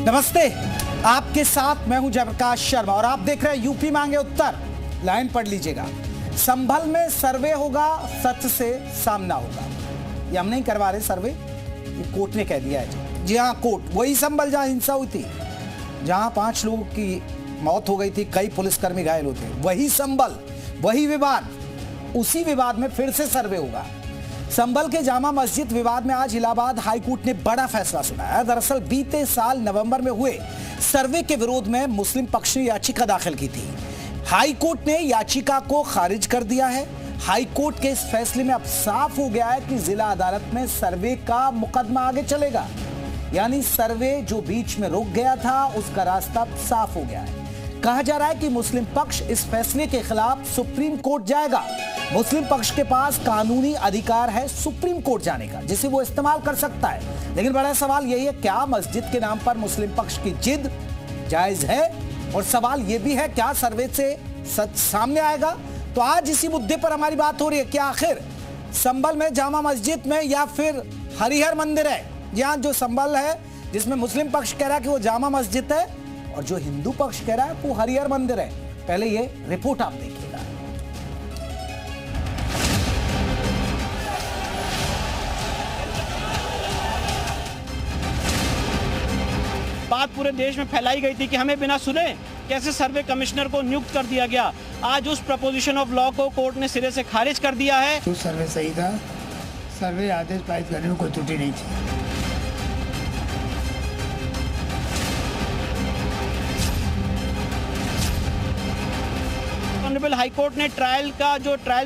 नमस्ते, आपके साथ मैं हूं जयप्रकाश शर्मा और आप देख रहे हैं यूपी मांगे उत्तर। लाइन पढ़ लीजिएगा। संभल में सर्वे होगा, सच से सामना होगा। ये हम नहीं करवा रहे सर्वे, ये कोर्ट ने कह दिया है। जी हाँ, कोर्ट वही संभल जहां हिंसा हुई थी, जहां 5 लोगों की मौत हो गई थी, कई पुलिसकर्मी घायल हुए थे। वही संभल, वही विवाद, उसी विवाद में फिर से सर्वे होगा। संभल के जामा मस्जिद विवाद में आज इलाहाबाद हाईकोर्ट ने बड़ा फैसला सुनाया। दरअसल बीते साल नवंबर में हुए सर्वे के विरोध में मुस्लिम पक्ष ने याचिका दाखिल की थी। हाईकोर्ट ने याचिका को खारिज कर दिया है। हाईकोर्ट के इस फैसले में अब साफ हो गया है कि जिला अदालत में सर्वे का मुकदमा आगे चलेगा, यानी सर्वे जो बीच में रुक गया था उसका रास्ता साफ हो गया है। कहा जा रहा है कि मुस्लिम पक्ष इस फैसले के खिलाफ सुप्रीम कोर्ट जाएगा। मुस्लिम पक्ष के पास कानूनी अधिकार है सुप्रीम कोर्ट जाने का, जिसे वो इस्तेमाल कर सकता है। लेकिन बड़ा सवाल यही है, क्या मस्जिद के नाम पर मुस्लिम पक्ष की जिद जायज है? और सवाल यह भी है, क्या सर्वे से सच सामने आएगा? तो आज इसी मुद्दे पर हमारी बात हो रही है। क्या आखिर संभल में जामा मस्जिद में या फिर हरिहर मंदिर है? यहाँ जो संभल है जिसमें मुस्लिम पक्ष कह रहा है कि वो जामा मस्जिद है और जो हिंदू पक्ष कह रहा है वो हरिहर मंदिर है। पहले ये रिपोर्ट आप देखिएगा। बात पूरे देश में फैलाई गई थी कि हमें बिना सुने कैसे सर्वे कमिश्नर को नियुक्त कर दिया गया। आज उस प्रपोजिशन ऑफ लॉ को कोर्ट ने सिरे से खारिज कर दिया है। तो सर्वे सही था, सर्वे आदेश पारित करने में कोई त्रुटि नहीं थी। ऑनरेबल हाईकोर्ट ने ट्रायल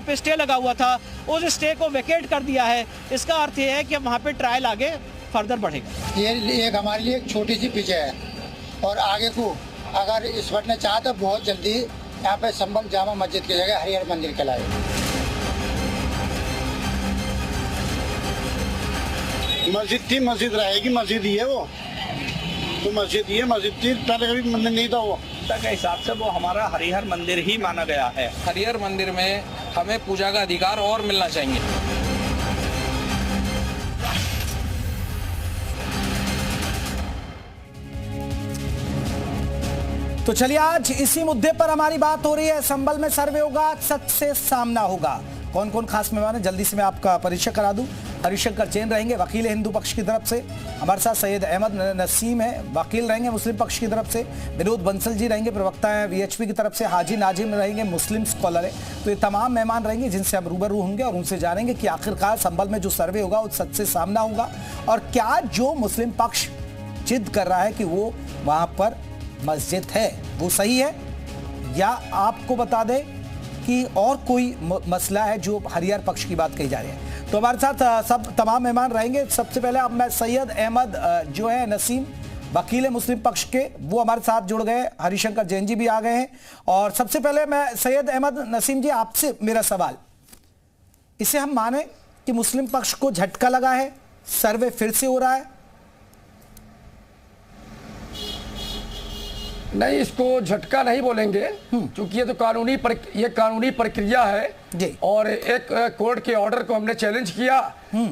पे स्टे लगा हुआ था, उस स्टे को वेकेट कर दिया है। इसका अर्थ यह है कि अब वहाँ पे ट्रायल आगे फर्दर बढ़ेगा। ये एक हमारे लिए एक छोटी सी पिच है और आगे को अगर ईश्वर ने चाहा तो बहुत जल्दी यहाँ पे संभल जामा मस्जिद की जगह हरिहर मंदिर कहलाए। मस्जिद थी, मस्जिद रहेगी, मस्जिद ही है वो, तो मस्जिद ही है, मस्जिद थी, पहले कभी मंदिर नहीं था। वो के हिसाब से वो हमारा हरिहर मंदिर ही माना गया है। हरिहर मंदिर में हमें पूजा का अधिकार और मिलना चाहिए। तो चलिए, आज इसी मुद्दे पर हमारी बात हो रही है। संभल में सर्वे होगा, सच से सामना होगा। कौन कौन खास मेहमान है, जल्दी से मैं आपका परिचय करा दूं। हरिशंकर जैन रहेंगे, वकील है हिंदू पक्ष की तरफ से। हमारे साथ सैयद अहमद नसीम है, वकील रहेंगे मुस्लिम पक्ष की तरफ से। विनोद बंसल जी रहेंगे, प्रवक्ता है वीएचपी की तरफ से। हाजी नाजिम रहेंगे, मुस्लिम स्कॉलर है। तो ये तमाम मेहमान रहेंगे जिनसे हम रूबरू होंगे और उनसे जानेंगे कि आखिरकार संभल में जो सर्वे होगा वो सच से सामना होगा, और क्या जो मुस्लिम पक्ष जिद कर रहा है कि वो वहां पर मस्जिद है वो सही है, या आपको बता दें कि और कोई मसला है जो हरिहर पक्ष की बात कही जा रही है। तो हमारे साथ सब तमाम मेहमान रहेंगे। सबसे पहले अब मैं सैयद अहमद जो है नसीम, वकील है मुस्लिम पक्ष के, वो हमारे साथ जुड़ गए। हरिशंकर जैन जी भी आ गए हैं। और सबसे पहले मैं सैयद अहमद नसीम जी, आपसे मेरा सवाल, इसे हम माने कि मुस्लिम पक्ष को झटका लगा है, सर्वे फिर से हो रहा है? नहीं, इसको झटका नहीं बोलेंगे, क्योंकि ये तो कानूनी प्रक्रिया है जी। और एक कोर्ट के ऑर्डर को हमने चैलेंज किया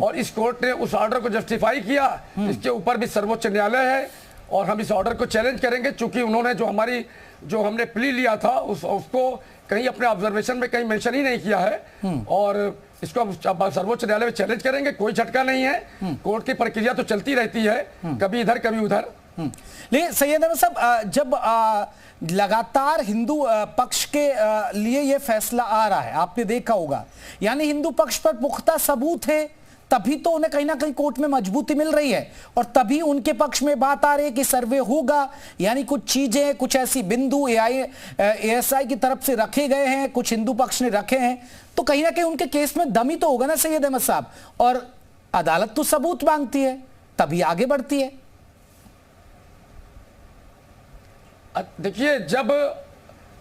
और इस कोर्ट ने उस ऑर्डर को जस्टिफाई किया। इसके ऊपर भी सर्वोच्च न्यायालय है और हम इस ऑर्डर को चैलेंज करेंगे, क्योंकि उन्होंने जो हमने प्ली लिया था उसको कहीं अपने ऑब्जर्वेशन में कहीं मेंशन ही नहीं किया है। और इसको हम सर्वोच्च न्यायालय में चैलेंज करेंगे। कोई झटका नहीं है, कोर्ट की प्रक्रिया तो चलती रहती है, कभी इधर कभी उधर। लेकिन सैयद अहमद साहब, जब लगातार हिंदू पक्ष के लिए यह फैसला आ रहा है, आपने देखा होगा, यानी हिंदू पक्ष पर पुख्ता सबूत है, तभी तो उन्हें कहीं ना कहीं कोर्ट में मजबूती मिल रही है और तभी उनके पक्ष में बात आ रही है कि सर्वे होगा। यानी कुछ चीजें, कुछ ऐसी बिंदु एएसआई की तरफ से रखे गए हैं, कुछ हिंदू पक्ष ने रखे हैं, तो कहीं ना कहीं उनके केस में दम ही तो होगा ना सैयद अहमद साहब। और अदालत तो सबूत मांगती है, तभी आगे बढ़ती है। देखिए, जब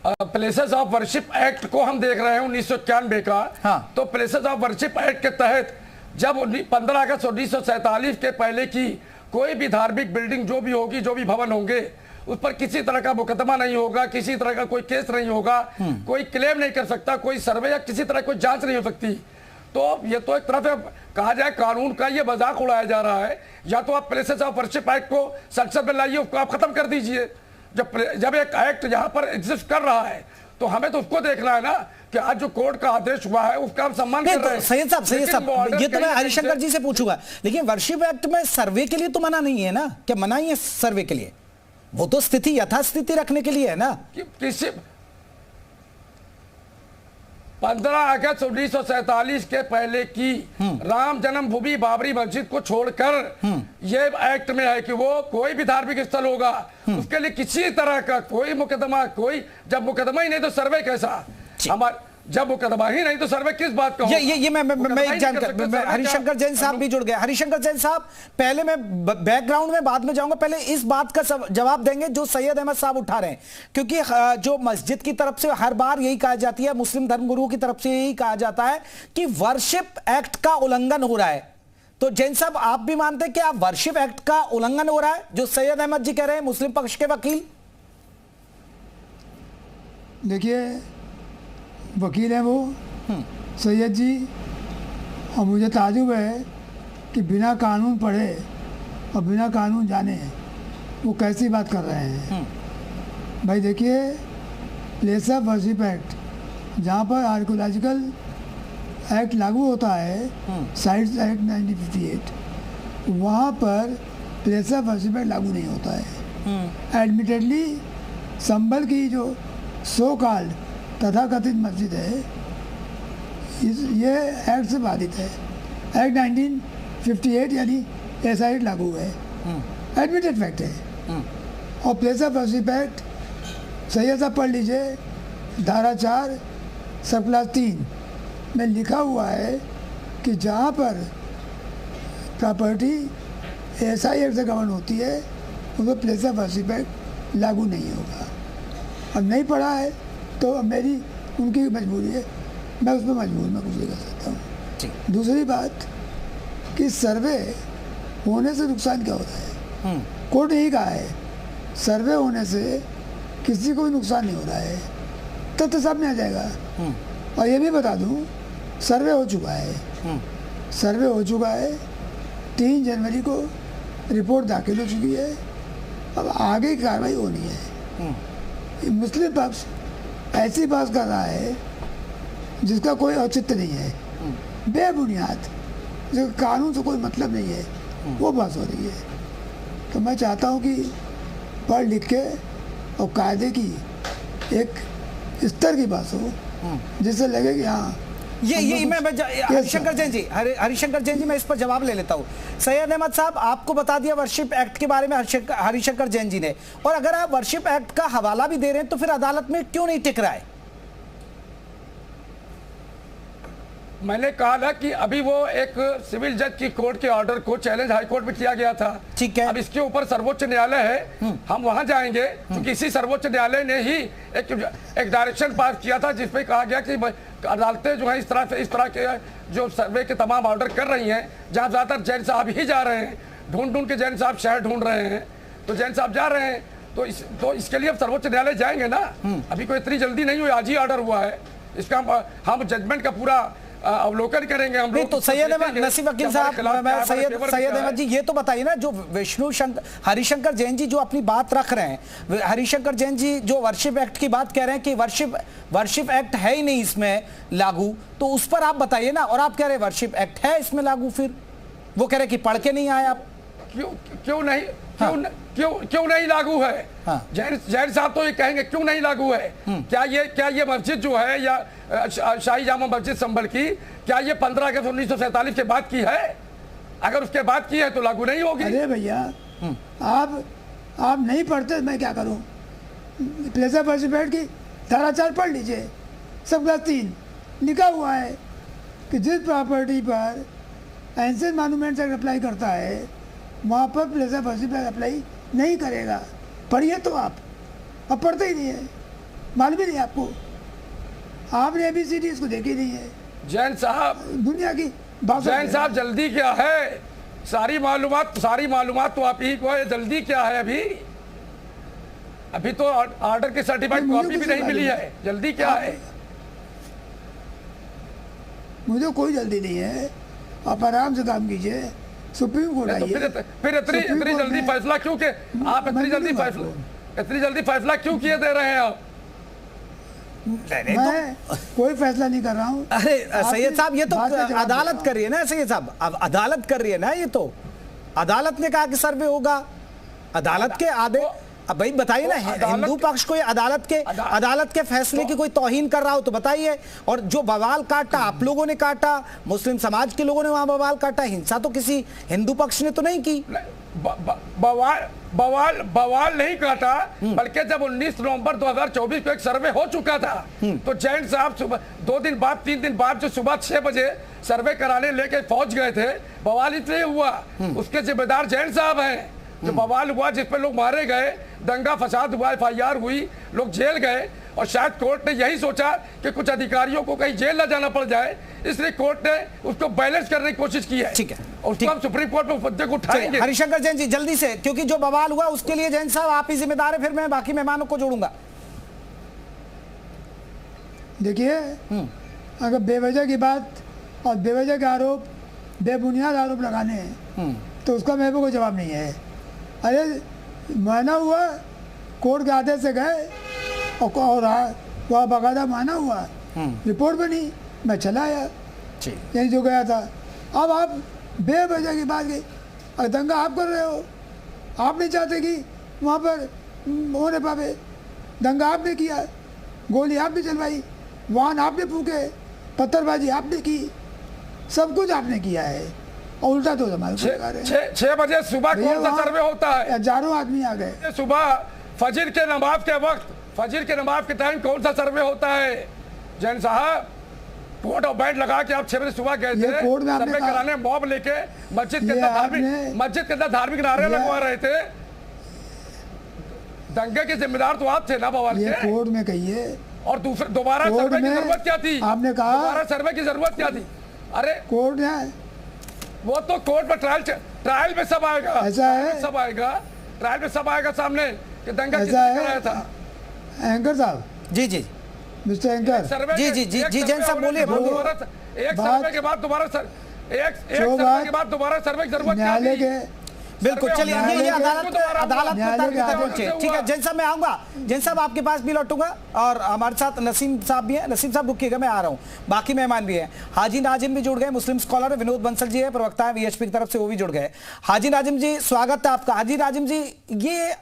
प्लेसेस ऑफ वर्शिप एक्ट को हम देख रहे हैं 1991 का, हाँ। तो प्लेसेस ऑफ वर्शिप एक्ट के तहत जब 15 अगस्त 1947 के पहले की कोई भी धार्मिक बिल्डिंग जो भी होगी, जो भी भवन होंगे, उस पर किसी तरह का मुकदमा नहीं होगा, किसी तरह का कोई केस नहीं होगा, कोई क्लेम नहीं कर सकता, कोई सर्वे या किसी तरह कोई जांच नहीं हो सकती। तो ये तो एक तरफ कहा जाए कानून का ये मजाक उड़ाया जा रहा है। या तो आप प्लेसेस ऑफ वर्शिप एक्ट को संसद में लाइए, उसको आप खत्म कर दीजिए। जब एक एक्ट यहाँ पर एग्जिस्ट कर रहा है तो हमें तो उसको देखना है ना कि आज जो कोर्ट का आदेश हुआ है उसका हम सम्मान कर रहे हैं। सैयद साहब, ये तो मैं हरिशंकर जी से पूछूंगा, लेकिन वर्शिप एक्ट में सर्वे के लिए तो मना नहीं है ना? क्या मना ही है सर्वे के लिए? वो तो स्थिति यथास्थिति रखने के लिए है ना? किसी 15 अगस्त 1947 के पहले की राम जन्मभूमि बाबरी मस्जिद को छोड़कर ये एक्ट में है कि वो कोई भी धार्मिक स्थल होगा उसके लिए किसी तरह का कोई मुकदमा, कोई जब मुकदमा ही नहीं तो सर्वे कैसा? हमारे जब मुकदमा ही नहीं तो सर्वे किस बात का? ये मैं एक जानकर हरिशंकर जैन साहब भी जुड़ गए। हरिशंकर जैन साहब, पहले मैं बैकग्राउंड में बाद में जाऊंगा, पहले इस बात का जवाब देंगे जो सैयद अहमद साहब उठा रहे हैं, क्योंकि जो मस्जिद की तरफ से हर बार यही कहा जाती है, मुस्लिम धर्मगुरुओं की तरफ से यही कहा जाता है कि वर्शिप एक्ट का उल्लंघन हो रहा है। तो जैन साहब, आप भी मानते हैं कि आप वर्शिप एक्ट का उल्लंघन हो रहा है जो सैयद अहमद जी कह रहे हैं, मुस्लिम पक्ष के वकील? देखिए, वकील हैं वो सैयद जी, और मुझे ताजुब है कि बिना कानून पढ़े और बिना कानून जाने वो कैसी बात कर रहे हैं। भाई देखिए, प्लेस ऑफ वर्शिप एक्ट जहाँ पर आर्कोलॉजिकल एक्ट लागू होता है, साइट्स एक्ट 1958, वहाँ पर प्लेस ऑफ वर्शिप एक्ट लागू नहीं होता है। एडमिटेडली संभल की जो सो कॉल्ड तथाकथित मस्जिद है, ये एक्ट से बाधित है। एक्ट 1958 यानी ऐसा एक्ट लागू है, एडमिटेड फैक्ट है। और place of worship act Syed साहब पढ़ लीजिए, धारा 4 सब क्लास 3 में लिखा हुआ है कि जहाँ पर प्रॉपर्टी ऐसा एक्ट से गवर्न होती है उसमें प्लेस ऑफ वर्शिप एक्ट लागू नहीं होगा। अब नहीं पढ़ा है तो मेरी उनकी मजबूरी है, मैं उस पर मजबूर मैं कुछ नहीं कर सकता हूँ। दूसरी बात कि सर्वे होने से नुकसान क्या होता है? कोर्ट यही कहा है, सर्वे होने से किसी को भी नुकसान नहीं हो रहा है, तब तो सामने आ जाएगा। और ये भी बता दूँ, सर्वे हो चुका है, सर्वे हो चुका है, 3 जनवरी को रिपोर्ट दाखिल हो चुकी है, अब आगे की कार्रवाई होनी है। मुस्लिम पक्ष ऐसी बात कर रहा है जिसका कोई औचित्य नहीं है, बेबुनियाद, जिसका कानून से कोई मतलब नहीं है, वो बात हो रही है। तो मैं चाहता हूँ कि पढ़ लिख के और कायदे की एक स्तर की बात हो जिससे लगे कि हाँ ये मैं हरिशंकर जैन जी, हरिशंकर जैन जी, मैं इस पर जवाब ले लेता हूँ। सैयद अहमद साहब, आपको बता दिया वर्शिप एक्ट के बारे में हरिशंकर जैन जी ने, और अगर आप वर्शिप एक्ट का हवाला भी दे रहे हैं तो फिर अदालत में क्यों नहीं टिक रहा है? मैंने कहा ना कि अभी वो एक सिविल जज की कोर्ट के ऑर्डर को चैलेंज हाई कोर्ट में किया गया था। ठीक है, अब इसके ऊपर सर्वोच्च न्यायालय है, हम वहां जाएंगे क्योंकि इसी सर्वोच्च न्यायालय ने ही एक डायरेक्शन पास किया था जिसमें कहा गया कि अदालतें जो है इस तरह के जो सर्वे के तमाम ऑर्डर कर रही हैं, जहां ज्यादातर जैन साहब ही जा रहे हैं, ढूंढ के जैन साहब शहर ढूंढ रहे हैं, तो जैन साहब जा रहे हैं, तो इसके लिए अब सर्वोच्च न्यायालय जाएंगे ना। अभी कोई इतनी जल्दी नहीं हुई, आज ही ऑर्डर हुआ है, इसका हम जजमेंट का पूरा अवलोकन करेंगे हम लोग। तो सैयद अहमद, नसीब वकील साहब, सैयद अहमद जी, ये तो बताइए ना, जो हरिशंकर जैन जी जो अपनी बात रख रहे हैं, हरिशंकर जैन जी जो वर्शिप एक्ट की बात कह रहे हैं कि वर्शिप एक्ट है ही नहीं इसमें लागू, तो उस पर आप बताइए ना। और आप कह रहे हैं वर्शिप एक्ट है इसमें लागू, फिर वो कह रहे हैं कि पढ़ के नहीं आए आप। क्यों नहीं, क्यों नहीं लागू है? जैन साहब तो ये कहेंगे क्यों नहीं लागू है। क्या ये मस्जिद जो है या शाही जामा मस्जिद संभल की, क्या ये 15 अगस्त 1947 के बाद की है? अगर उसके बाद की है तो लागू नहीं होगी। अरे भैया, आप नहीं पढ़ते, मैं क्या करूं? प्लेस ऑफ वर्शिप एक्ट की धारा 4 पढ़ लीजिए, सब क्लास 3 लिखा हुआ है कि जिस प्रॉपर्टी पर एंशिएंट मॉन्यूमेंट्स एक्ट अप्लाई करता है वहाँ पर place of worship act apply नहीं करेगा। पढ़िए तो आप, अब पढ़ते ही नहीं है, मालूम ही नहीं आपको, आपने ABCD इसको देखी नहीं है। जैन साहब, दुनिया की जैन साहब, जल्दी क्या है? सारी मालूमात तो आप ही को है, जल्दी क्या है? अभी तो ऑर्डर की सर्टिफाइड कॉपी भी नहीं मिली है, जल्दी क्या है? मुझे कोई जल्दी नहीं है, आप आराम से काम कीजिए, सुप्रीम कोर्ट तो आइए। फिर इतनी जल्दी फैसला क्यों के आप इतनी जल्दी फैसला क्यों किए दे रहे हैं आप? मैं कोई फैसला नहीं कर रहा हूँ। अरे सैयद साहब, ये तो अदालत कर रही है ना सैयद साहब, अब अदालत कर रही है ना, ये तो अदालत ने कहा कि सर्वे होगा, अदालत के आदेश। अब भाई बताइए ना, हिंदू पक्ष को अदालत के फैसले की कोई तौहीन कर रहा हो तो बताइए। और जो बवाल काटा आप लोगों ने काटा, मुस्लिम समाज के लोगों ने वहां बवाल काटा, हिंसा तो किसी हिंदू पक्ष ने तो नहीं की। बवाल नहीं काटा, बल्कि जब 19 नवंबर 2024 को एक सर्वे हो चुका था तो जैन साहब सुबह 2 दिन बाद 3 दिन बाद जो सुबह 6 बजे सर्वे कराने लेके पहुंच गए थे, बवाल इसलिए हुआ, उसके जिम्मेदार जैन साहब हैं। जो बवाल हुआ, जिस पे लोग मारे गए, दंगा फसाद हुआ, FIR हुई, लोग जेल गए, और शायद कोर्ट ने यही सोचा कि कुछ अधिकारियों को कहीं जेल न जाना पड़ जाए, इसलिए कोर्ट ने उसको बैलेंस करने की कोशिश की है। ठीक है, और उसको हम सुप्रीम कोर्ट में मुद्दे को उठाएंगे। हरिशंकर जैन जी जल्दी से, क्योंकि जो बवाल हुआ उसके लिए जैन साहब आप ही जिम्मेदार है, फिर मैं बाकी मेहमानों को जोड़ूंगा। देखिए, अगर बेवजह की बात और बेवजह के आरोप, बेबुनियाद आरोप लगाने हैं तो उसका मेरे को कोई जवाब नहीं है। अरे माना हुआ, कोर्ट के आदेश से गए और वहाँ बाकायदा माना हुआ, रिपोर्ट बनी, मैं चला आया, यही जो गया था। अब आप बेवजह की बात की, अगर दंगा आप कर रहे हो, आप नहीं चाहते कि वहाँ पर होने पावे, दंगा आपने किया, गोली आपने चलवाई, वाहन आपने फूके, पत्थरबाजी आपने की, सब कुछ आपने किया है, और उल्टा तो हमारे 6 बजे सुबह कौन सा सर्वे होता है? हजारों आदमी आ गए सुबह फजर के नमाज के वक्त, फजर के नमाज के टाइम कौन सा सर्वे होता है? जैन साहब, कोर्ट और बैठ लगा के आप 6 बजे सुबह गए थे सर्वे कराने, मॉब लेके मस्जिद के अंदर धार्मिक नारे लगवा रहे थे। दंगे के जिम्मेदार तो आप थे ना बवाल के। कोर्ट में कहिए। और दोबारा सर्वे की जरूरत क्या थी? आपने कहा दोबारा सर्वे की जरूरत क्या थी? अरे कोर्ट ने, वो तो कोर्ट में ट्रायल में सब आएगा, ऐसा है, सब आएगा ट्रायल में, सब आएगा सामने कि दंगा किसने कराया था। एंकर साहब, जी मिस्टर एंकर, जी जैन साहब बोलिए। एक सर्वे के बाद दोबारा सर्वे की जरूरत न्यायालय के, बिल्कुल, चलिए ये अदालत में तर्क पहुंचे। ठीक है जैन साहब, मैं आऊंगा, जैन साहब आपके पास भी लौटूंगा, और हमारे साथ नसीम साहब भी हैं। नसीम साहब रुकिएगा, मैं आ रहा हूं, बाकी मेहमान भी हैं। हाजी नाजिम भी जुड़ गए, मुस्लिम स्कॉलर विनोद बंसल जी है, प्रवक्ता है VHP की तरफ से, वो भी जुड़ गए। हाजी नाजिम जी स्वागत है आपका। हाजी नाजिम जी, ये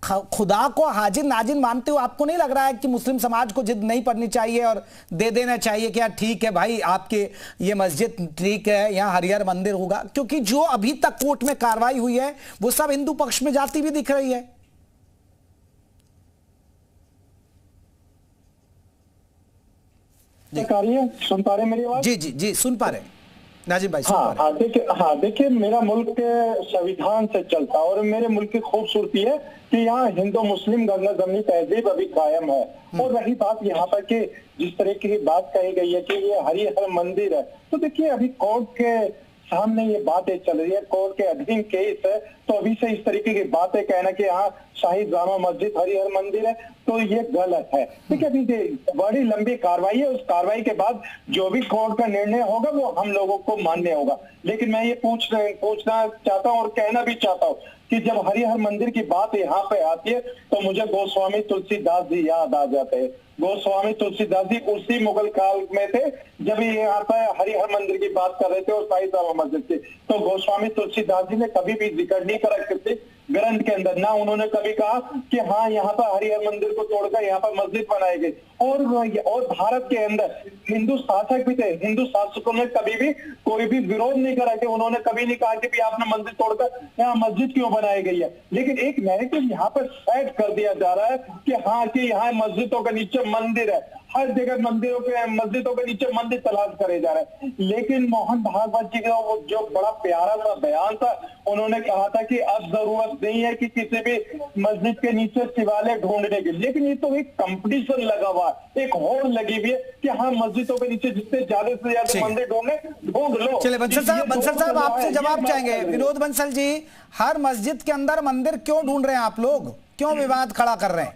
खुदा को हाजिर नाजिर मानते हो, आपको नहीं लग रहा है कि मुस्लिम समाज को जिद नहीं पड़नी चाहिए और दे देना चाहिए कि यार ठीक है भाई, आपके ये मस्जिद ठीक है, यहाँ हरिहर मंदिर होगा? क्योंकि जो अभी तक कोर्ट में कार्रवाई हुई है वो सब हिंदू पक्ष में जाती भी दिख रही है। सुन पा रहे मेरी आवाज? जी सुन पा रहे नाजिम भाई। देखिए, मेरा मुल्क संविधान से चलता, और मेरे मुल्क की खूबसूरती है कि यहाँ हिंदू मुस्लिम गंगा जमनी तहजीब अभी कायम है। और रही बात यहाँ पर कि जिस तरीके की बात कही गई है कि ये हरिहर मंदिर है, तो देखिए अभी कोर्ट के सामने ये बातें चल रही है, कोर्ट के अधीन केस है, तो अभी से इस तरीके की बातें कहना कि यहाँ शाही जामा मस्जिद हरिहर मंदिर है, तो ये गलत है। देखिए अभी बड़ी लंबी कार्रवाई है, उस कार्रवाई के बाद जो भी कोर्ट का निर्णय होगा वो हम लोगों को मान्य होगा। लेकिन मैं ये पूछना चाहता हूँ और कहना भी चाहता हूँ कि जब हरिहर मंदिर की बात यहाँ पे आती है तो मुझे गोस्वामी तुलसीदास जी याद आ जाते हैं। गोस्वामी तुलसीदास जी उसी मुगल काल में थे जब ये यहाँ पर हरिहर मंदिर की बात कर रहे थे और शाही जामा मस्जिद की। तो गोस्वामी तुलसीदास जी ने कभी भी जिक्र नहीं करा किसी ग्रंथ के अंदर, ना उन्होंने कभी कहा कि हाँ यहाँ पर हरिहर मंदिर को तोड़कर यहाँ पर मस्जिद बनाई गई। और भारत के अंदर हिंदू शासक भी थे, हिंदू शासकों ने कभी भी कोई भी विरोध नहीं करा कि उन्होंने कभी नहीं कहा कि भी आपने मंदिर तोड़कर यहाँ मस्जिद क्यों बनाई गई है। लेकिन एक नैरेटिव यहाँ पर सेट कर दिया जा रहा है कि हाँ कि यहाँ मस्जिदों के नीचे मंदिर है, हर जगह मस्जिदों के नीचे मंदिर तलाश करे जा रहे हैं। लेकिन मोहन भागवत जी का वो जो बड़ा प्यारा सा बयान था, उन्होंने कहा था कि अब जरूरत नहीं है कि किसी भी मस्जिद के नीचे शिवालय ढूंढने की। लेकिन ये तो एक कंपटीशन लगा हुआ है, एक होड़ लगी हुई है कि हाँ मस्जिदों के नीचे जितने ज्यादा से ज्यादा मंदिर ढूंढ लो। चलिए बंसल साहब आपसे जवाब चाहेंगे। विनोद बंसल जी, हर मस्जिद के अंदर मंदिर क्यों ढूंढ रहे हैं आप लोग, क्यों विवाद खड़ा कर रहे हैं?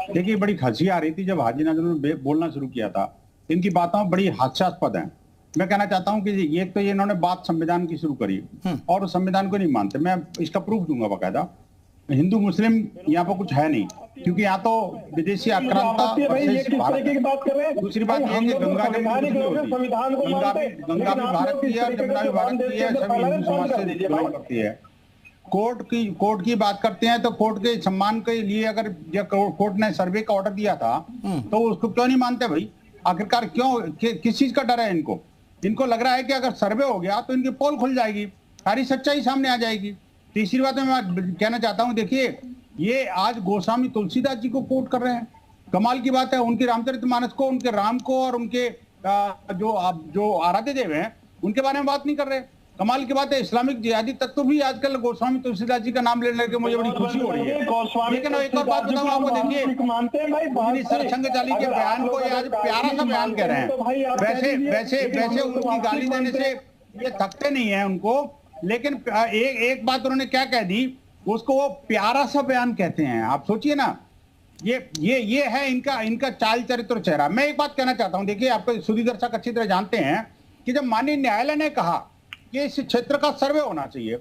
देखिए, बड़ी हंसी आ रही थी जब हाजी नाजिम ने बोलना शुरू किया था इनकी बातों बड़ी हास्यास्पद है। मैं कहना चाहता हूं कि ये तो ये इन्होंने बात संविधान की शुरू करी और संविधान को नहीं मानते। मैं इसका प्रूफ दूंगा बकायदा। हिंदू मुस्लिम यहाँ पर कुछ है नहीं, क्योंकि यहाँ तो विदेशी आक्रांता वर्सेस भारत। दूसरी बात यह है कि गंगा भी भारत की है, जमुना भी भारत की है, सभी हिंदू समाज से बिलोंग करती है। कोर्ट की बात करते हैं तो कोर्ट के सम्मान के लिए अगर कोर्ट ने सर्वे का ऑर्डर दिया था तो उसको क्यों नहीं मानते भाई? आखिरकार क्यों, किस चीज का डर है इनको? इनको लग रहा है कि अगर सर्वे हो गया तो इनकी पोल खुल जाएगी, सारी सच्चाई सामने आ जाएगी। तीसरी बात मैं कहना चाहता हूं, देखिए ये आज गोस्वामी तुलसीदास जी को कोट कर रहे हैं। कमाल की बात है, उनके रामचरितमानस को, उनके राम को और उनके जो आराध्य देव हैं उनके बारे में बात नहीं कर रहे। कमाल की बात है, इस्लामिक जिहादी तत्व भी आजकल गोस्वामी तुलसीदास जी का नाम लेने के मुझे बड़ी खुशी हो रही है। लेकिन एक और बात बताऊं आपको, देखिए सरसंघचारी के बयान को ये आज प्यारा सा बयान कह रहे हैं। वैसे उनकी गाली देने से ये थकते नहीं है उनको, लेकिन एक बात उन्होंने क्या कह दी, उसको वो प्यारा सा बयान कहते हैं। आप सोचिए ना, ये है इनका चाल चरित्र चेहरा। मैं एक बात कहना चाहता हूं, देखिए आपको सुधी दर्शक अच्छी तरह जानते हैं कि जब माननीय न्यायालय ने कहा कि इस क्षेत्र का सर्वे होना चाहिए,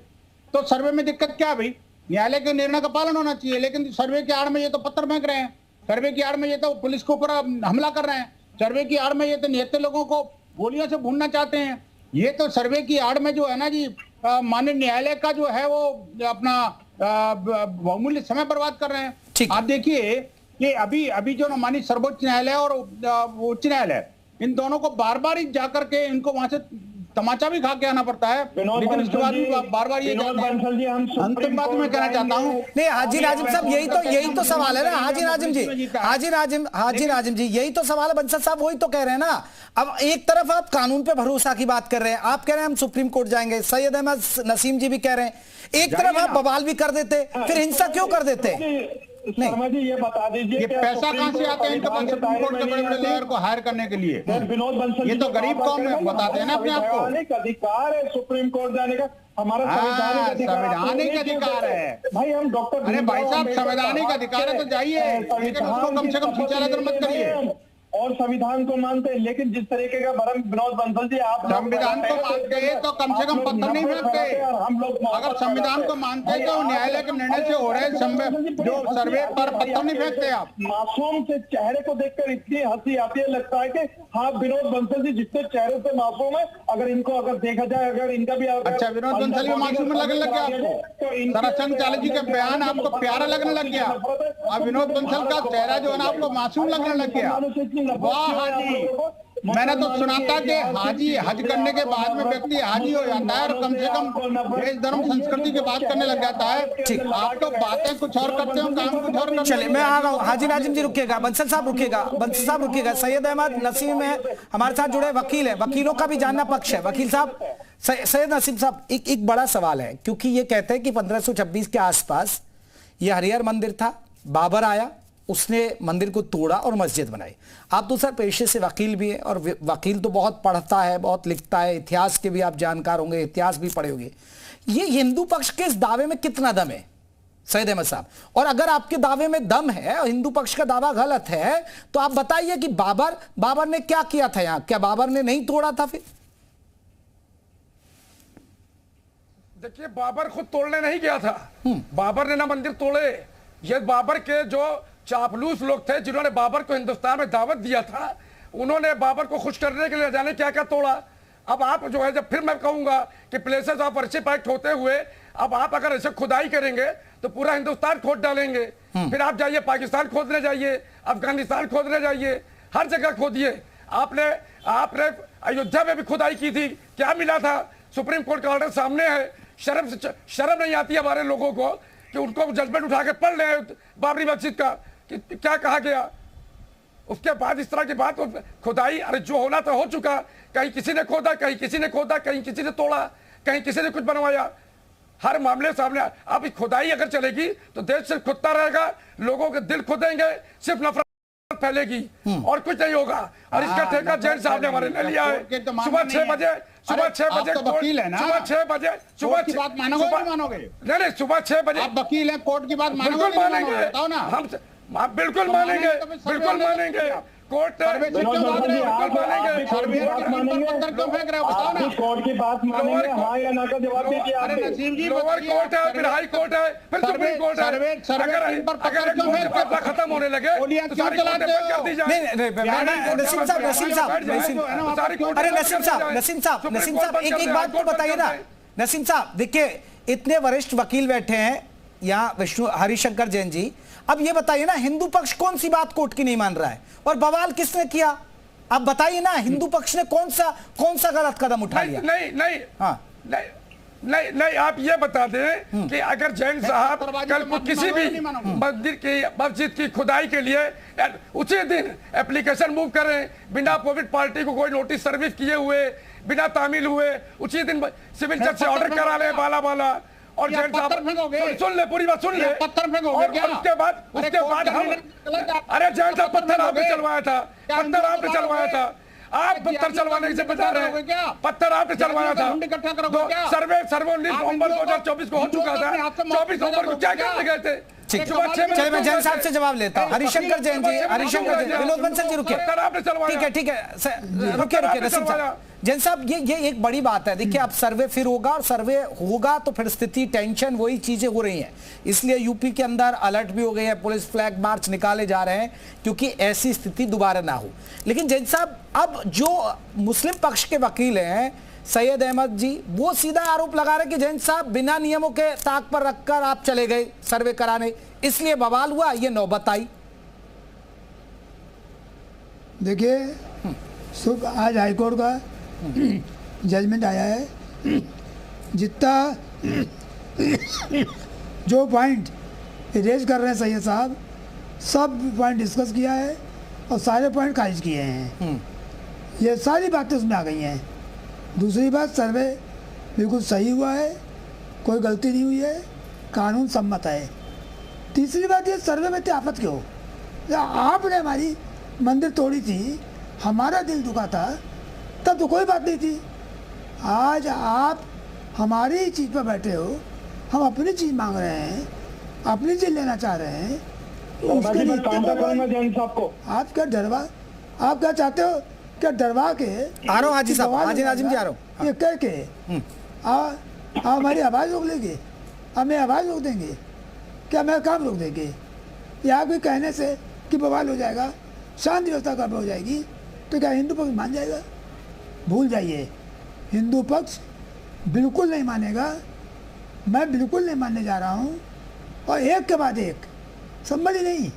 तो सर्वे में दिक्कत क्या है भाई? न्यायालय के निर्णय का पालन होना चाहिए, लेकिन सर्वे की आड़ में ये तो पत्थर फेंक रहे हैं, सर्वे की आड़ में ये तो पुलिस के ऊपर हमला कर रहे हैं, सर्वे की आड़ में ये तो निहत्थे लोगों को गोलियों से भूनना चाहते हैं। ये तो सर्वे की आड़ में जो है ना जी, माननीय न्यायालय का जो है वो अपना बहुमूल्य समय बर्बाद कर रहे हैं। आप देखिए कि अभी जो माननीय सर्वोच्च न्यायालय और उच्च न्यायालय, इन दोनों को बार बार जाकर के इनको वहां से तमाचा भी खा के आना पड़ता है, लेकिन उसके बाद भी बार बार ये जाते हैं। अंतिम बात मैं कहना चाहता हूँ, नहीं हाजी नाजिम साहब, यही तो सवाल है ना हाजी नाजिम जी, यही तो सवाल है। बंसल साहब वही तो कह रहे हैं ना। अब एक तरफ आप कानून पे भरोसा की बात कर रहे हैं, आप कह रहे हैं हम सुप्रीम कोर्ट जाएंगे, सैयद अहमद नसीम जी भी कह रहे हैं, एक तरफ आप बवाल भी कर देते, फिर हिंसा क्यों कर देते? शर्मा जी ये बता दीजिए, ये पैसा कहां से आता है इनके पास सुप्रीम कोर्ट के बड़े-बड़े लॉयर को हायर करने के लिए? विनोद बंसल ये तो गरीब कौम में बताते हैं ना अपने आप को। अधिकार है सुप्रीम कोर्ट जाने का, हमारा संवैधानिक अधिकार है भाई। हम डॉक्टर, अरे भाई साहब संवैधानिक अधिकार है तो जाइए, लेकिन उसको कम से कम खींचा मत करिए। और संविधान को मानते हैं, लेकिन जिस तरीके का भरम विनोद बंसल जी आप संविधान को मानते हैं तो कम से कम पत्थर नहीं फेंकते। हम लोग अगर संविधान को मानते हैं तो न्यायालय के निर्णय से हो रहे जो सर्वे पर पत्थर नहीं फेंकते आप। मासूम से चेहरे को देखकर इतनी हंसी आती है, लगता है कि हाँ विनोद बंसल जी जितने चेहरे से मासूम है, अगर इनको अगर देखा जाए, अगर इनका भी अच्छा विनोद बंसल भी मासूम लगने लग गया आपको? सरसंघचारी जी का बयान आपको प्यारा लगने लग गया, अब विनोद बंसल का चेहरा जो है ना आपको मासूम लगने लग गया। वाह हाजी, मैंने तो सुना था कि हाजी हज करने के बाद में व्यक्ति हाजी हो जाता है और कम से कम देश धर्म संस्कृति की बात करने लग जाता है। आप तो बातें कुछ और करते हो, काम कुछ और करते। चलिए मैं आ रहा हूँ, हाजी नाजिम जी रुकिएगा, बंसल साहब रुकिएगा, सैयद अहमद नसीम है हमारे साथ जुड़े, वकील है, वकीलों का भी जानना पक्ष है। वकील साहब, सैयद नसीम साहब, एक बड़ा सवाल है, क्योंकि ये कहते हैं कि 1526 के आसपास ये हरिहर मंदिर था, बाबर आया, उसने मंदिर को तोड़ा और मस्जिद बनाई। आप तो सर पेशे से वकील भी हैं, और वकील तो बहुत पढ़ता है, बहुत लिखता है, इतिहास के भी आप जानकार होंगे, इतिहास भी पढ़े होंगे। ये हिंदू पक्ष के इस दावे में कितना दम है सैयद अहमद साहब? और अगर आपके दावे में दम है और हिंदू पक्ष का दावा गलत है, तो आप बताइए कि बाबर ने क्या किया था यहाँ? क्या बाबर ने नहीं तोड़ा था? फिर देखिए, बाबर खुद तोड़ने नहीं गया था, बाबर ने ना मंदिर तोड़े। ये बाबर के जो चापलूस लोग थे जिन्होंने बाबर को हिंदुस्तान में दावत दिया था, उन्होंने बाबर को खुश करने के लिए जाने क्या क्या तोड़ा। अब आप जो है, जब फिर मैं कहूंगा कि प्लेसेस ऑफ वर्शिप एक्ट होते हुए अब आप अगर ऐसे खुदाई करेंगे तो पूरा हिंदुस्तान खोद डालेंगे। फिर आप जाइए पाकिस्तान खोदने जाइए, अफगानिस्तान खोदने जाइए, हर जगह खोदिए। आपने अयोध्या में भी खुदाई की थी, क्या मिला था? सुप्रीम कोर्ट का ऑर्डर सामने है। शर्म नहीं आती हमारे लोगों को कि उनको जजमेंट उठा के पढ़ ले बाबरी मस्जिद का कि क्या कहा गया। उसके बाद इस तरह की बात, खुदाई, अरे जो होना तो हो चुका, कहीं किसी ने खोदा, कहीं किसी ने खोदा, कहीं किसी ने तोड़ा, कहीं किसी ने कुछ बनवाया, हर मामले सामने। अब खुदाई अगर चलेगी तो देश सिर्फ खुदता रहेगा, लोगों के दिल खुदेंगे, सिर्फ नफरत फैलेगी और कुछ नहीं होगा। और इसका ठेका जैन साहब ने हमारे ले लिया है। सुबह 6 बजे सुबह 6 बजे वकील है ना, सुबह 6 बजे सुबह की बात मानोगे नहीं मानोगे? नहीं, सुबह 6 बजे आप वकील हैं, कोर्ट की बात मानोगे? बिल्कुल मानेंगे, बताओ ना। हम बिल्कुल मानेंगे, बिल्कुल मानेंगे। कोर्ट विनोद बंसल जी, आप भी कोर्ट की बात मानेंगे? आप भी कोर्ट की बात मानेंगे? हाँ या ना का जवाब दीजिए। आप भी लोअर कोर्ट है, फिर हाई कोर्ट है, फिर सुप्रीम कोर्ट है। अगर एक कोर्ट का फैसला खत्म होने लगे तो सारी कोर्टें बंद कर दी जाए। नसीम साहब एक बात तो बताइए ना नसीम साहब। देखिए इतने वरिष्ठ वकील बैठे हैं यहाँ, विष्णु हरिशंकर जैन जी, अब ये बताइए ना हिंदू पक्ष कौन सी बात कोर्ट की नहीं मान रहा है और बवाल किसने किया? अब बताइए ना हिंदू पक्ष ने कौन सा गलत कदम उठा लिया? नहीं, आप ये बता दें कि अगर जैन साहब कल को किसी भी मस्जिद की खुदाई के लिए उसी दिन एप्लीकेशन मूव करें, बिना कोविड पार्टी को कोई नोटिस सर्विस किए हुए, बिना तामील हुए, उसी दिन सिविल जज से ऑर्डर करा ले बाला और जैन साहब सुन ले, पूरी बात सुन ले, और उसके बाद हम अरे जैन साहब पत्थर आपने चलवाया था, आप पत्थर चलवाने से बचा रहे हैं क्या? पत्थर आपने चलवाया था, सर्वे 19 नवंबर 2024 को हो चुका था, 24 नवंबर को क्या करने गए थे? चलिए मैं जैन साहब से जवाब लेता हूँ। हरिशंकर जैन जी, विनोद बंसल जी रुकिए, ठीक है रुकिए नसीम साहब। जैन साहब ये एक बड़ी बात है। देखिए अब सर्वे फिर होगा और सर्वे होगा तो फिर स्थिति टेंशन वही चीजें हो रही हैं, इसलिए यूपी के अंदर अलर्ट भी हो गई है, पुलिस फ्लैग मार्च निकाले जा रहे हैं क्योंकि ऐसी स्थिति दोबारा ना हो। लेकिन जैन साहब अब जो मुस्लिम पक्ष के वकील हैं सैयद अहमद जी, वो सीधा आरोप लगा रहे कि जैन साहब बिना नियमों के ताक पर रखकर आप चले गए सर्वे कराने, इसलिए बवाल हुआ, ये नौबत आई। देखिए आज हाईकोर्ट का जजमेंट आया है, जितना जो पॉइंट रेज कर रहे हैं सैयद साहब, सब पॉइंट डिस्कस किया है और सारे पॉइंट खारिज किए हैं। ये सारी बातें उसमें आ गई हैं। दूसरी बात, सर्वे बिल्कुल सही हुआ है, कोई गलती नहीं हुई है, कानून सम्मत है। तीसरी बात, ये सर्वे में आफत क्यों? आपने हमारी मंदिर तोड़ी थी, हमारा दिल दुखा था, तब तो कोई बात नहीं थी। आज आप हमारी चीज़ पर बैठे हो, हम अपनी चीज़ मांग रहे हैं, अपनी चीज़ लेना चाह रहे हैं, उसके लिए आप क्या डरवा, आप क्या चाहते हो? क्या डरवा के आ रहा हूँ हाजी साहब, हाजी नाजिम जी आ रहा हूँ, ये कह के हमारी आवाज़ रोक लेंगे, हमें आवाज़ रोक देंगे क्या? हमें काम रोक देंगे? या कोई कहने से कि बवाल हो जाएगा, शांति व्यवस्था कब हो जाएगी, तो क्या हिंदू पक्ष मान जाएगा? भूल जाइए, हिंदू पक्ष बिल्कुल नहीं मानेगा, मैं बिल्कुल नहीं मानने जा रहा हूँ। और एक के बाद एक, संभल ही नहीं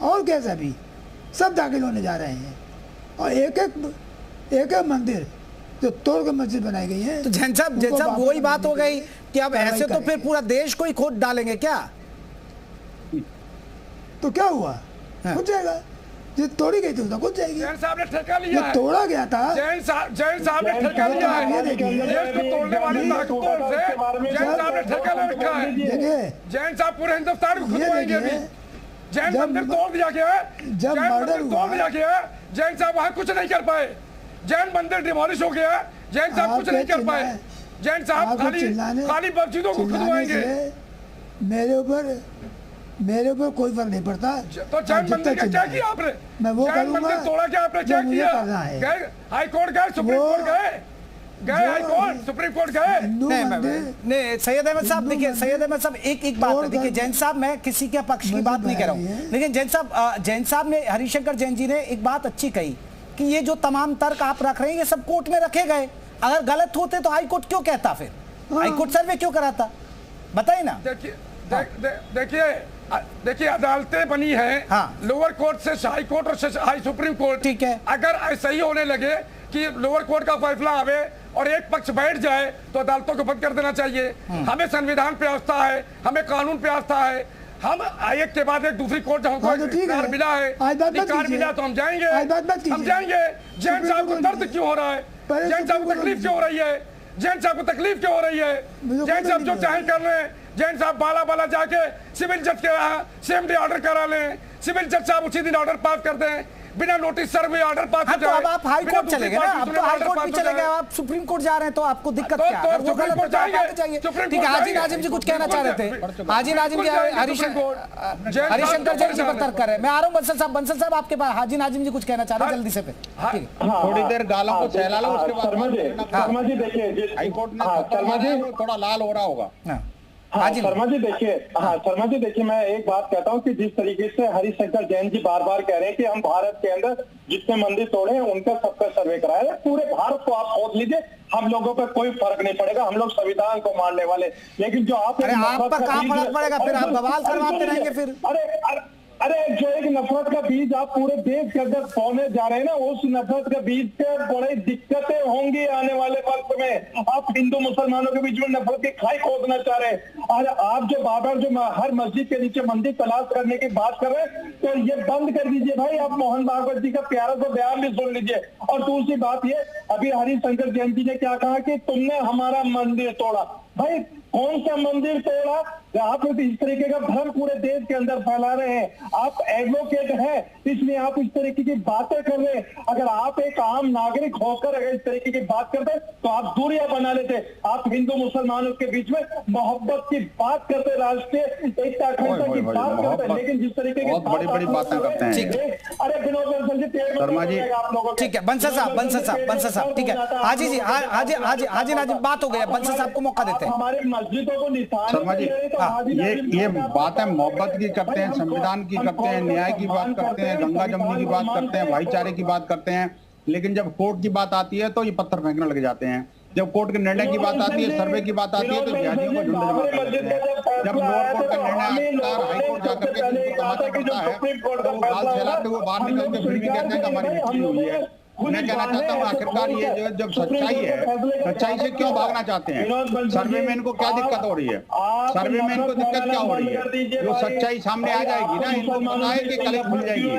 और कैसा भी सब दाखिल होने जा रहे हैं, और एक एक मंदिर जो तोड़ के मस्जिद बनाई गई है। तो जैन साहब वही बात हो गई कि अब ऐसे तो फिर पूरा देश को ही खोद डालेंगे क्या? तो क्या हुआ? कुछ जाएगा, जो तोड़ी गई थी उसका कुछ जाएगी। जैन साहब ने ठेका लिया है, तोड़ा गया था, जैन साहब ने ठेका लिया है, देश को तोड़ने वाली ताकतों से जैन साहब ने ठेका ले रखा है। देखिए जैन साहब पूरे हिंदुस्तान को खुदवाएंगे अभी। जैन मंदिर तोड़ दिया गया है, जब मर्डर तोड़ दिया गया है, जैन साहब वहाँ कुछ नहीं कर पाए। जैन मंदिर डिमोलिश हो गया, जैन साहब कुछ नहीं कर पाए। जैन साहब खाली मस्जिदों को खुदवाएंगे। मेरे ऊपर कोई फर्क नहीं पड़ता। तो जैन मंदिर का क्या किया आपने? मैं वो जैन मंदिर तोड़ा क्या आपने? क्या किया? गए हाई कोर्ट गए, सुप्रीम कोर्ट गए हाई कोर्ट, सुप्रीम कोर्ट गए। नहीं सैयद अहमद साहब, देखिए सैयद अहमद साहब एक बात है, देखिए जैन साहब मैं किसी के पक्ष की बात नहीं कर रहा हूँ, लेकिन जैन साहब ने, हरिशंकर जैन जी ने एक बात अच्छी कही कि ये जो तमाम तर्क आप रख रहे हैं ये सब कोर्ट में रखे गए, अगर गलत होते तो हाई कोर्ट क्यों कहता, फिर हाई कोर्ट सर्वे क्यों कराता? बताइए ना। देखिए अदालतें बनी है, लोअर कोर्ट से हाई कोर्ट और हाई सुप्रीम कोर्ट, ठीक है। अगर ऐसा ही होने लगे कि लोअर कोर्ट का फैसला आवे और एक पक्ष बैठ जाए तो अदालतों को बंद कर देना चाहिए। हमें संविधान पे आस्था है, हमें कानून पे आस्था है। हम एक के बाद एक दूसरी कोर्ट हमको अधिकार मिला है, अधिकार मिला तो हम जाएंगे। जैन साहब को दर्द क्यों हो रहा है? जैन साहब को तकलीफ क्यों हो रही है? जैन साहब को तकलीफ क्यों हो रही है? जैन साहब जो चाहे कर रहे हैं। जैन साहब बाला जाके सिविल जज के यहाँ सेम डे ऑर्डर करा लें, सिविल जज साहब उसी दिन ऑर्डर पास कर दें, बिना नोटिस सर्वे ऑर्डर पास हाँ, तो अब आप हाई कोर्ट चले गए ना, अब तो हाई कोर्ट भी चले गए, आप सुप्रीम कोर्ट जा रहे हैं, तो आपको दिक्कत क्या है? वो गलत है तो आप आगे जाइए। ठीक है, हाजी नाजिम जी कुछ कहना चाह रहे थे, हाजी नाजिम जी हरिशंकर जैन जी बतर्क कर रहे हैं। मैं आ रहा हूँ बंसल साहब आपके पास, हाजी नाजिम जी कुछ कहना चाह रहे हैं जल्दी से फिर। थोड़ी देर गालों को सहला लो, उसके बाद शर्मा जी देखिए, हाईकोर्ट ने थोड़ा लाल हो रहा होगा। हाँ शर्मा जी देखिए, मैं एक बात कहता हूँ कि जिस तरीके से हरिशंकर जैन जी बार बार कह रहे हैं कि हम भारत के अंदर जितने मंदिर तोड़े हैं उनका सबका सर्वे कराया, पूरे भारत को आप खोद लीजिए, हम लोगों पर कोई फर्क नहीं पड़ेगा, हम लोग संविधान को मानने वाले। लेकिन जो आप पर कहाँ फर्क पड़ेगा, फिर आप बवाल करवाते रहेंगे फिर। अरे जो एक नफरत का बीज आप पूरे देश के अंदर बोने जा रहे हैं ना, उस नफरत का बीज से बड़ी दिक्कतें होंगी आने वाले वक्त में। आप हिंदू मुसलमानों के बीच में नफरत की खाई खोदना चाह रहे हैं, और आप जो बाबर जो हर मस्जिद के नीचे मंदिर तलाश करने की बात कर रहे हैं, तो ये बंद कर दीजिए भाई। आप मोहन भागवत जी का प्यारा सा बयान भी सुन लीजिए। और दूसरी बात ये, अभी हरिशंकर जैन जी ने क्या कहा कि तुमने हमारा मंदिर तोड़ा। भाई कौन सा मंदिर तोड़ा? आप इस तरीके का भ्रम पूरे देश के अंदर फैला रहे हैं। आप एडवोकेट हैं, इसलिए आप इस तरीके की बातें कर रहे हैं। अगर आप एक आम नागरिक होकर अगर इस तरीके की बात करते तो आप दूरियां बना लेते। आप हिंदू मुसलमानों के बीच में मोहब्बत की बात करते, राष्ट्रीय एकता अखंडता की बात करते, लेकिन जिस तरीके की बड़ी बड़ी बातें करते हैं। अरे विनोद बंसल जी, शर्मा जी आप लोगों ठीक है, बंसल साहब ठीक है, हाजी जी हाजी नाजिम बात हो गया, बंसल साहब को मौका देते हैं। हमारे मस्जिदों को निशान शर्मा जी, ये बातें मोहब्बत की करते हैं, संविधान की करते हैं, न्याय की बात करते हैं, गंगा जमुनी की बात करते हैं, भाईचारे की बात करते हैं, लेकिन जब कोर्ट की बात आती है तो ये पत्थर फेंकने लग जाते हैं। जब कोर्ट के निर्णय की बात आती है, सर्वे की बात आती है, तो जिहादियों को झुंड जमा कर देते हैं। जब लोअर कोर्ट का निर्णय आता है, हाई कोर्ट जाकर के तमाशा करता है, तो वो गाल फैलाते हुए बाहर निकल के फिर भी कहते हैं कि हमारी मिट्टी हुई है। मैं कहना चाहता हूँ आखिरकार ये जो जब सच्चाई है, सच्चाई से क्यों भागना चाहते हैं? सर्वे में इनको क्या दिक्कत हो रही है? सर्वे में इनको दिक्कत क्या हो रही है? जो सच्चाई सामने आ जाएगी ना, इनको पता है कि कल खुल जाएगी।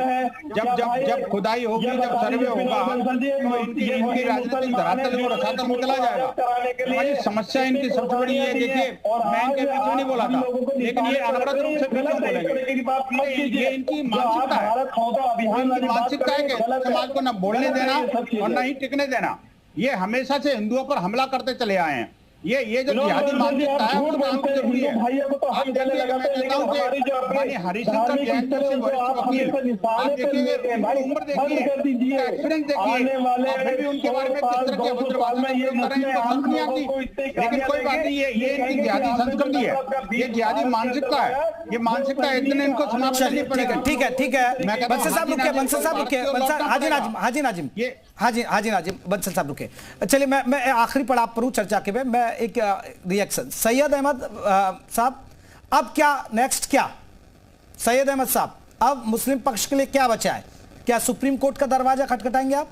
जब खुदाई होगी, जब सर्वे होगा, तो इनकी राजनीतिक धरातल को रसातल में चला जाएगा। हमारी समस्या इनकी सबसे बड़ी है। देखिए, मैं इनके बीच में नहीं बोला था, लेकिन ये अनवरत रूप से क्यों बोलेंगे? ये इनकी मानसिकता है, इनकी मानसिकता है कि समाज को न बोलने देना और नहीं टिकने देना। ये हमेशा से हिंदुओं पर हमला करते चले आए हैं। ये जो जिहादी मानसिकता है, वो काम जरूरी है। आप देखिए, मैं कहता हूं कि माननीय हरिशंकर जैन जैसे वरिष्ठ वकील, आप देखिए उम्र देखिए, एक्सपीरियंस देखिए, और फिर भी उनके बारे में किस तरह की अभद्र भाषा प्रयोग कर रहे हैं, समझ नहीं आती। लेकिन कोई बात नहीं, ये इनकी जिहादी संस्कृति है, ये जिहादी मानसिकता है। ये मानसिकता एक दिन इनको समाप्त करनी पड़ेगी। ठीक है, बंसल साहब रुके, हाजी नाजिम बंसल साहब रुके। चलिए, मैं आखिरी पड़ाव पर हूं चर्चा के में। मैं एक रिएक्शन, सैयद अहमद साहब, अब क्या नेक्स्ट? क्या सैयद अहमद साहब, अब मुस्लिम पक्ष के लिए क्या बचा है? क्या सुप्रीम कोर्ट का दरवाजा खटखटाएंगे आप?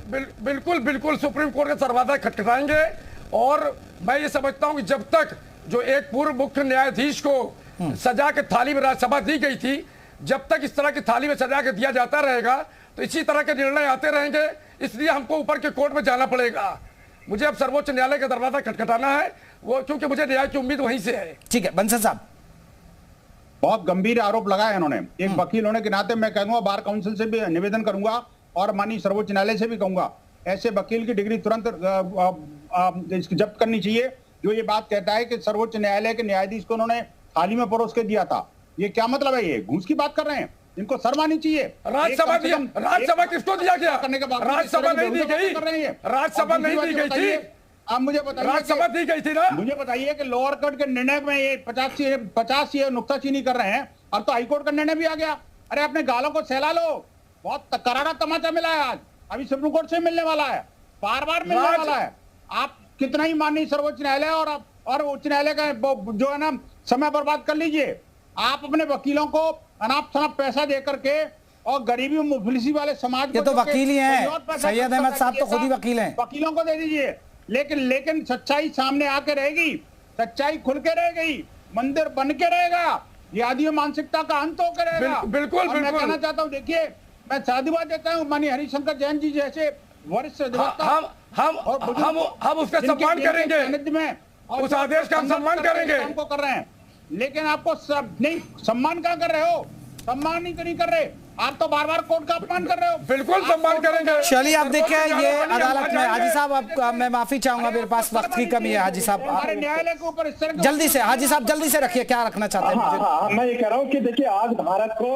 बिल्कुल सुप्रीम कोर्ट का दरवाजा खटखटाएंगे। और मैं ये समझता हूं कि जब तक जो एक पूर्व मुख्य न्यायाधीश को सजा के थाली में राज्यसभा दी गई थी, जब तक इस तरह की थाली में सजा के दिया जाता रहेगा तो इसी तरह के निर्णय आते रहेंगे। इसलिए हमको ऊपर के कोर्ट में जाना पड़ेगा। मुझे अब सर्वोच्च न्यायालय का दरवाजा खटखटाना है, वो क्योंकि मुझे न्याय की उम्मीद वहीं से है। ठीक है, बंसल साहब, बहुत गंभीर आरोप लगाया इन्होंने। एक वकील होने के नाते मैं कहूंगा, बार काउंसिल से भी निवेदन करूंगा और माननीय सर्वोच्च न्यायालय से भी कहूंगा, ऐसे वकील की डिग्री तुरंत जब्त करनी चाहिए जो ये बात कहता है कि सर्वोच्च न्यायालय के न्यायाधीश को उन्होंने थाली में परोस के दिया था। ये क्या मतलब है? ये घूस की बात कर रहे हैं। इनको शर्म आनी चाहिए। राज्यसभा किसको दिया गया? करने के बाद राज्यसभा नहीं दी गई, राज्यसभा नहीं दी गई थी। आप मुझे बताइए, राज्यसभा दी गई थी ना? मुझे बताइए कि लोअर कोर्ट के निर्णय में ये 50 ये नुक्ताचीनी कर रहे हैं, और तो हाईकोर्ट का निर्णय भी आ गया। अरे अपने गालों को सहला लो। बहुत करारा तमाचा मिला है आज, अभी सुप्रीम कोर्ट से मिलने वाला है, बार मिलने वाला है। आप कितना ही माननीय सर्वोच्च न्यायालय और उच्च न्यायालय का जो है ना समय बर्बाद कर लीजिए। आप अपने वकीलों को अनाप शनाप पैसा दे करके और गरीबी मुफलिसी वाले समाज को, ये तो वकील ही हैं, सैयद अहमद साहब तो खुद ही वकील हैं, वकीलों को दे दीजिए। लेकिन सच्चाई सामने आके रहेगी, सच्चाई खुल के रहेगी, मंदिर बन के रहेगा, जिहादी मानसिकता का अंत होकर रहेगा। बिल्कुल मैं कहना चाहता हूँ, देखिए, मैं साधुवाद देता हूँ माननीय हरिशंकर जैन जी जैसे वरिष्ठ अधिवक्ता, हम उसका सम्मान करेंगे, उस आदेश का हम सम्मान करेंगे। हमको कर रहे हैं, लेकिन आपको नहीं सम्मान क्या कर रहे हो? सम्मान नहीं कर रहे। आप तो बार बार कोर्ट का अपमान कर रहे हो। बिल्कुल सम्मान करेंगे। चलिए आप देखिए ये अदालत में हाजी साहब, आप मैं माफी चाहूंगा, मेरे पास वक्त की कमी है। हाजी साहब हमारे न्यायालय के ऊपर इस तरह जल्दी से, हाजी साहब जल्दी से रखिए, क्या रखना चाहते हैं मुझे? हाँ, मैं ये कह रहा हूँ कि देखिए आज भारत को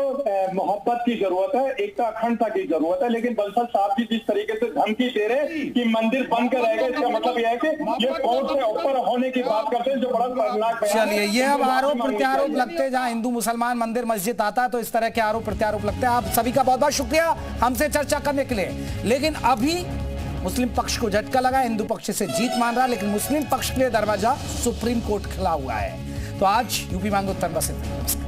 मोहब्बत की जरूरत है, एकता अखंडता की जरूरत है, लेकिन बंसल साहब जी जिस तरीके से धमकी दे रहे कि मंदिर बंद कर रहेगा, इसका मतलब यह है कि ये कोर्ट से ऊपर होने की बात करते हैं, जो बड़ा खतरनाक है। चलिए ये अब आरोप प्रत्यारोप लगते हैं, जहां हिंदू मुसलमान मंदिर मस्जिद आता है तो इस तरह के आरोप प्रत्यारोप लगते हैं। आप सभी का बहुत बहुत शुक्रिया हमसे चर्चा करने के लिए। लेकिन अभी मुस्लिम पक्ष को झटका लगा, हिंदू पक्ष से जीत मान रहा, लेकिन मुस्लिम पक्ष के लिए दरवाजा सुप्रीम कोर्ट खुला हुआ है। तो आज यूपी मांगे उत्तर बस इतना।